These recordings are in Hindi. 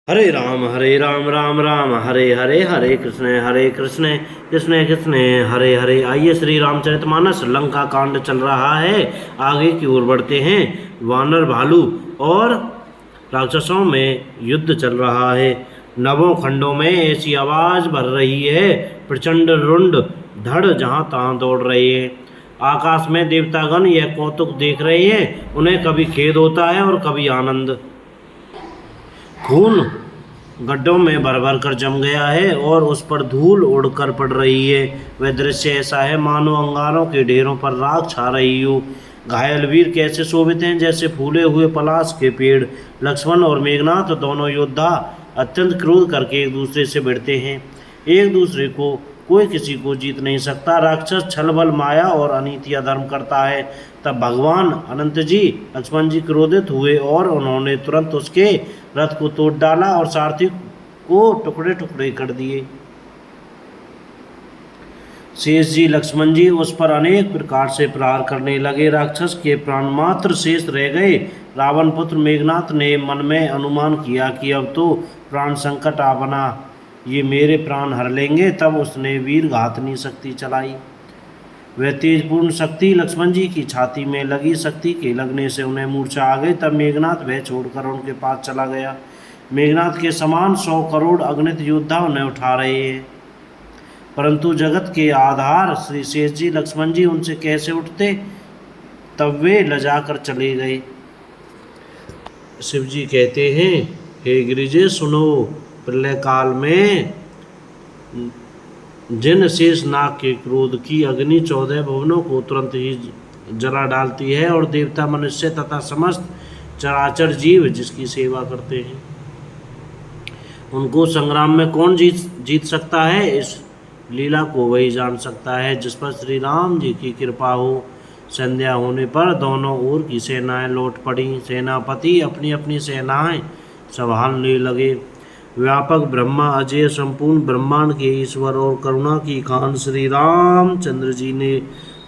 हरे राम राम राम हरे हरे, हरे कृष्ण कृष्ण कृष्ण हरे हरे। आइए श्री रामचरितमानस लंका कांड चल रहा है, आगे की ओर बढ़ते हैं। वानर भालू और राक्षसों में युद्ध चल रहा है। नवों खंडों में ऐसी आवाज भर रही है, प्रचंड रुंड धड़ जहां तहां दौड़ रहे हैं। आकाश में देवतागण यह कौतुक देख रहे हैं, उन्हें कभी खेद होता है और कभी आनंद। खून गड्ढों में भर भर कर जम गया है और उस पर धूल उड़कर पड़ रही है। वह दृश्य ऐसा है मानो अंगारों के ढेरों पर राख छा रही हो। घायल वीर कैसे शोभित हैं, जैसे फूले हुए पलाश के पेड़। लक्ष्मण और मेघनाथ दोनों योद्धा अत्यंत क्रोध करके एक दूसरे से भिड़ते हैं। एक दूसरे को कोई किसी को जीत नहीं सकता। राक्षस छल बल माया और अनीति अधर्म करता है। तब भगवान अनंत जी लक्ष्मण जी क्रोधित हुए और उन्होंने तुरंत उसके रथ को तोड़ डाला और सारथी को टुकड़े टुकड़े कर दिए। शेष जी लक्ष्मण जी उस पर अनेक प्रकार से प्रहार करने लगे। राक्षस के प्राण मात्र शेष रह गए। रावण पुत्र मेघनाथ ने मन में अनुमान किया कि अब तो प्राण संकट आ बना, ये मेरे प्राण हर लेंगे। तब उसने वीर घातनी शक्ति चलाई। वह तेजपूर्ण शक्ति लक्ष्मण जी की छाती में लगी। शक्ति के लगने से उन्हें मूर्छा आ गई। तब मेघनाथ वह छोड़कर उनके पास चला गया। मेघनाथ के समान 100 करोड़ अगणित योद्धा उन्हें उठा रहे हैं, परंतु जगत के आधार श्री शेष जी लक्ष्मण जी उनसे कैसे उठते। तब वे लजाकर चले गए। शिव जी कहते हैं, हे गिरिजे सुनो, प्रलय काल में जिन शेष नाग के क्रोध की अग्नि 14 भुवनों को तुरंत ही जला डालती है और देवता मनुष्य तथा समस्त चराचर जीव जिसकी सेवा करते हैं, उनको संग्राम में कौन जीत सकता है। इस लीला को वही जान सकता है जिस पर श्री राम जी की कृपा हो। संध्या होने पर दोनों ओर की सेनाएं लौट पड़ी। सेनापति अपनी अपनी सेनाएं संभालने लगे। व्यापक ब्रह्मा अजय संपूर्ण ब्रह्मांड के ईश्वर और करुणा की खान श्री रामचंद्र जी ने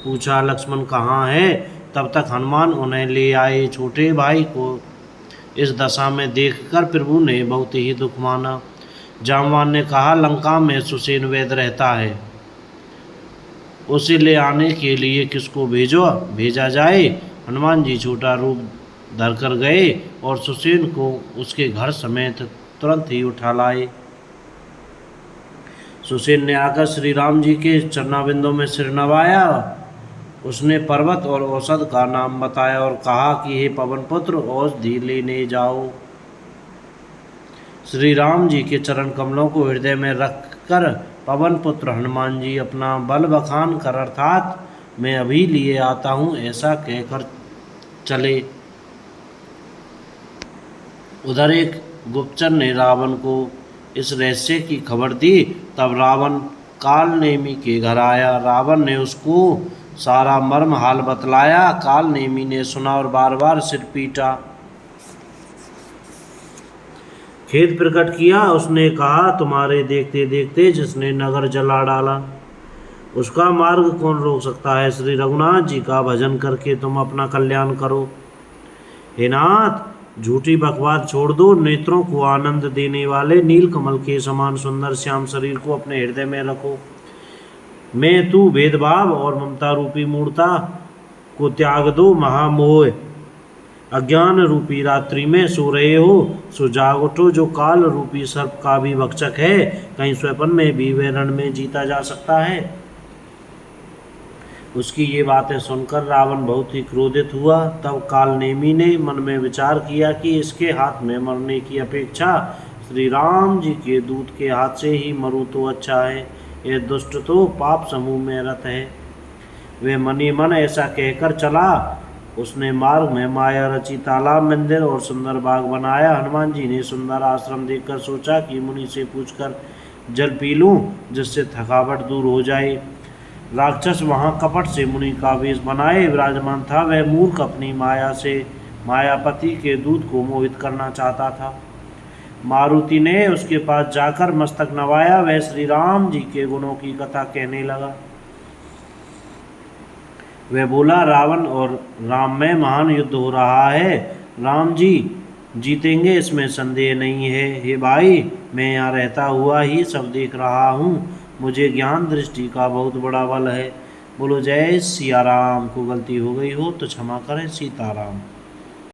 पूछा, लक्ष्मण कहाँ है। तब तक हनुमान उन्हें ले आए। छोटे भाई को इस दशा में देखकर प्रभु ने बहुत ही दुख माना। जामवान ने कहा, लंका में सुसेन वैद्य रहता है, उसे ले आने के लिए किसको भेजा जाए। हनुमान जी छोटा रूप धरकर गए और सुसेन को उसके घर समेत तुरंत ही उठा लाए। सुसेन ने आकर श्री राम जी के चरणाबिंदों में सिर नवाया। उसने पर्वत और औषध का नाम बताया और कहा कि हे पवन पुत्र, औषधि लेने जाओ। श्री राम जी के चरण कमलों को हृदय में रखकर पवन पुत्र हनुमान जी अपना बल बखान कर, अर्थात मैं अभी लिए आता हूँ, ऐसा कहकर चले। उधर एक गुप्तचर ने रावण को इस रहस्य की खबर दी। तब रावण काल नेमी के घर आया। रावण ने उसको सारा मर्म हाल बतलाया। काल नेमी ने सुना और बार बार सिर पीटा, खेद प्रकट किया। उसने कहा, तुम्हारे देखते देखते जिसने नगर जला डाला, उसका मार्ग कौन रोक सकता है। श्री रघुनाथ जी का भजन करके तुम अपना कल्याण करो। हे नाथ, झूठी बकवास छोड़ दो। नेत्रों को आनंद देने वाले नीलकमल के समान सुंदर श्याम शरीर को अपने हृदय में रखो। मैं तू भेदभाव और ममता रूपी मूर्ता को त्याग दो। महामोह अज्ञान रूपी रात्रि में सो रहे हो, सो जाग उठो। जो काल रूपी सर्प का भी भक्षक है, कहीं स्वप्न में भी वह रण में जीता जा सकता है। उसकी ये बातें सुनकर रावण बहुत ही क्रोधित हुआ। तब काल नेमी ने मन में विचार किया कि इसके हाथ में मरने की अपेक्षा श्री राम जी के दूत के हाथ से ही मरूं तो अच्छा है। यह दुष्ट तो पाप समूह में रत है। वे मनी मन ऐसा कहकर चला। उसने मार्ग में माया रची तालाब, मंदिर और सुंदर बाग बनाया। हनुमान जी ने सुंदर आश्रम देखकर सोचा कि मुनि से पूछकर जल पी लूं, जिससे थकावट दूर हो जाए। राक्षस वहां कपट से मुनि का वेश बनाए विराजमान था। वह मूर्ख अपनी माया से मायापति के दूत को मोहित करना चाहता था। मारुति ने उसके पास जाकर मस्तक नवाया। वह श्री राम जी के गुणों की कथा कहने लगा। वह बोला, रावण और राम में महान युद्ध हो रहा है। राम जी जीतेंगे इसमें संदेह नहीं है। हे भाई, मैं यहाँ रहता हुआ ही सब देख रहा हूँ, मुझे ज्ञान दृष्टि का बहुत बड़ा बल है। बोलो जय सिया राम। को गलती हो गई हो तो क्षमा करें, सीताराम।